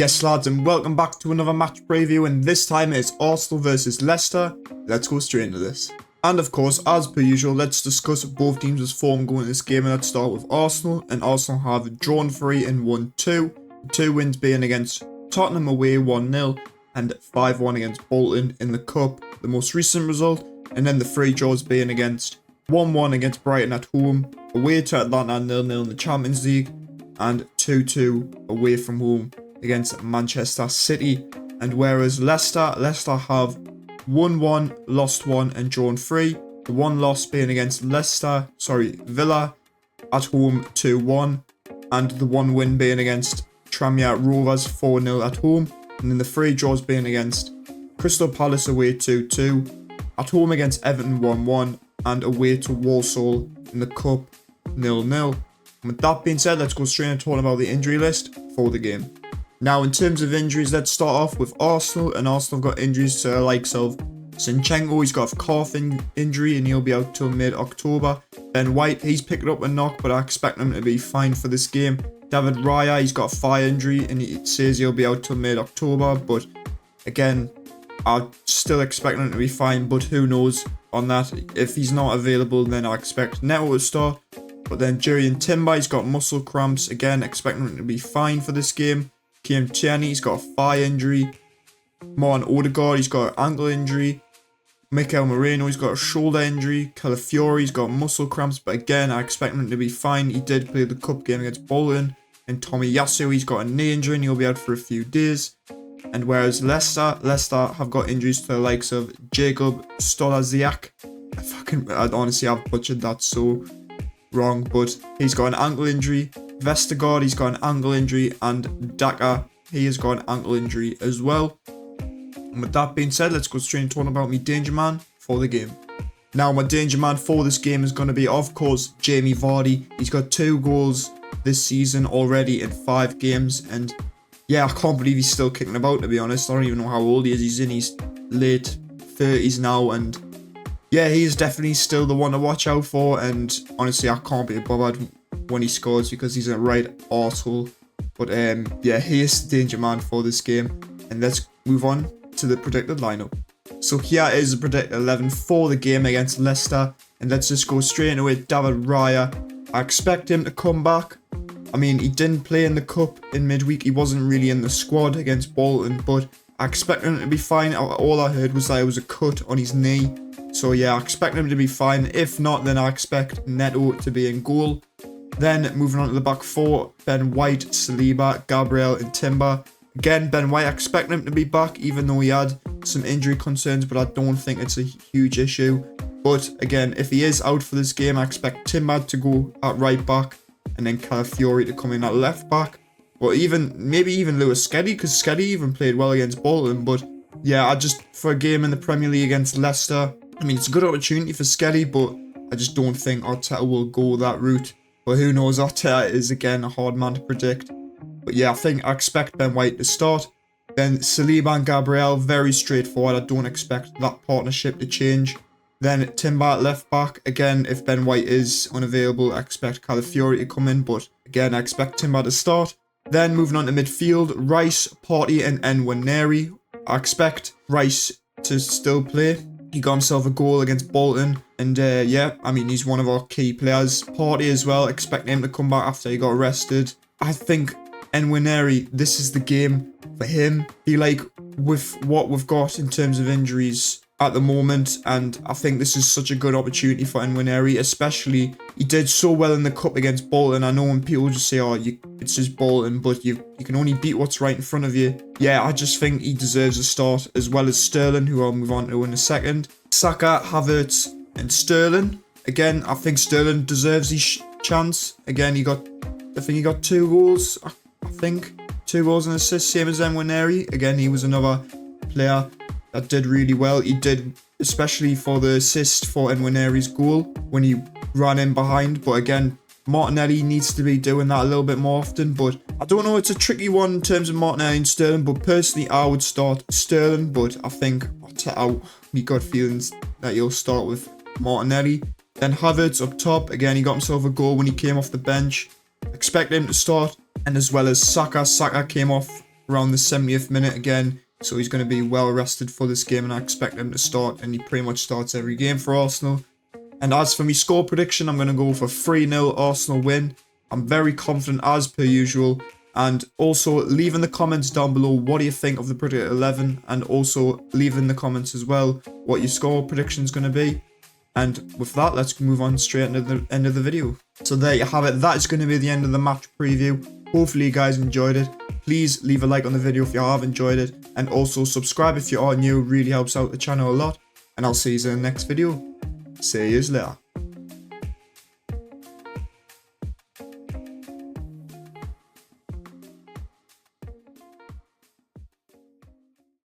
Yes lads, and welcome back to another match preview, and this time it's Arsenal versus Leicester. Let's go straight into this. And of course, as per usual, let's discuss both teams' form going into this game, and let's start with Arsenal. And Arsenal have drawn 3 and won 2. 2 wins being against Tottenham away 1-0 and 5-1 against Bolton in the Cup, the most recent result. And then the 3 draws being against 1-1 against Brighton at home, away to Atlanta 0-0 in the Champions League, and 2-2 away from home against Manchester City. And whereas Leicester have won 1, lost 1 and drawn 3, the one loss being against Villa at home 2-1, and the one win being against Tranmere Rovers 4-0 at home, and then the 3 draws being against Crystal Palace away 2-2, at home against Everton 1-1, and away to Walsall in the Cup 0-0. And with that being said, let's go straight into talking about the injury list for the game. Now, in terms of injuries, let's start off with Arsenal, and Arsenal have got injuries to the likes of Zinchenko. He's got a calf injury and he'll be out till mid-October. Ben White, he's picked up a knock, but I expect him to be fine for this game. David Raya, he's got a thigh injury and he says he'll be out till mid-October, but again, I still expect him to be fine, but who knows on that. If he's not available, then I expect Neto to start. But then Jurrien Timber, he's got muscle cramps, again, expecting him to be fine for this game. Kieran Tierney, he's got a thigh injury. Martin Odegaard, he's got an ankle injury. Mikel Moreno, he's got a shoulder injury. Calafiori, he's got muscle cramps, but again, I expect him to be fine. He did play the cup game against Bolton. And Tommy Yasu, he's got a knee injury and he'll be out for a few days. And whereas Leicester have got injuries to the likes of Jakub Stolaziak. Honestly, I've butchered that so wrong, but he's got an ankle injury. Vestergaard, he's got an ankle injury, and Daka, he has got an ankle injury as well. And with that being said, let's go straight into talking about my danger man for the game. Now, my danger man for this game is going to be, of course, Jamie Vardy. He's got 2 goals this season already in 5 games, and yeah, I can't believe he's still kicking about, to be honest. I don't even know how old he is. He's in his late 30s now, and yeah, he is definitely still the one to watch out for, and honestly, I can't be bothered when he scores because he's a right arsehole. But yeah, he is the danger man for this game. And let's move on to the predicted lineup. So here is the predicted 11 for the game against Leicester, and let's just go straight into it. David Raya, I expect him to come back. I mean, he didn't play in the cup in midweek, he wasn't really in the squad against Bolton, but I expect him to be fine. All I heard was that it was a cut on his knee, so yeah, I expect him to be fine. If not, then I expect Neto to be in goal. Then moving on to the back 4, Ben White, Saliba, Gabriel and Timber. Again, Ben White, I expect him to be back, even though he had some injury concerns, but I don't think it's a huge issue. But again, if he is out for this game, I expect Timber to go at right back, and then Calafiori to come in at left back. Or maybe even Lewis Skelly, because Skelly even played well against Bolton. But yeah, for a game in the Premier League against Leicester, I mean, it's a good opportunity for Skelly, but I just don't think Arteta will go that route. But who knows, Arteta is again a hard man to predict. But yeah, I expect Ben White to start. Then Saliba and Gabriel, very straightforward. I don't expect that partnership to change. Then Timber at left back. Again, if Ben White is unavailable, I expect Calafiori to come in. But again, I expect Timber to start. Then moving on to midfield, Rice, Partey and Nwaneri. I expect Rice to still play. He got himself a goal against Bolton. And yeah, I mean, he's one of our key players. Partey as well, expect him to come back after he got arrested. I think Nwaneri, this is the game for him. With what we've got in terms of injuries at the moment, and I think this is such a good opportunity for Nwaneri, especially he did so well in the cup against Bolton. I know when people just say, oh, it's just Bolton, but you can only beat what's right in front of you. Yeah, I just think he deserves a start, as well as Sterling, who I'll move on to in a second. Saka, Havertz and Sterling. Again, I think Sterling deserves his chance. Again, I think he got 2 goals. I think 2 goals and assists, same as Nwaneri. Again, he was another player that did really well. He did, especially for the assist for Nwaneri's goal when he ran in behind. But again, Martinelli needs to be doing that a little bit more often. But I don't know, it's a tricky one in terms of Martinelli and Sterling. But personally, I would start Sterling. But I think we got feelings that he'll start with Martinelli. Then Havertz up top. Again, he got himself a goal when he came off the bench. Expect him to start. And as well as Saka. Saka came off around the 70th minute again. So he's going to be well rested for this game, and I expect him to start, and he pretty much starts every game for Arsenal. And as for my score prediction, I'm going to go for 3-0 Arsenal win. I'm very confident as per usual. And also leave in the comments down below what do you think of the predicted 11, and also leave in the comments as well what your score prediction is going to be. And with that, let's move on straight into the end of the video. So there you have it. That is going to be the end of the match preview. Hopefully you guys enjoyed it. Please leave a like on the video if you have enjoyed it, and also subscribe if you are new. It really helps out the channel a lot. And I'll see you in the next video. See you later.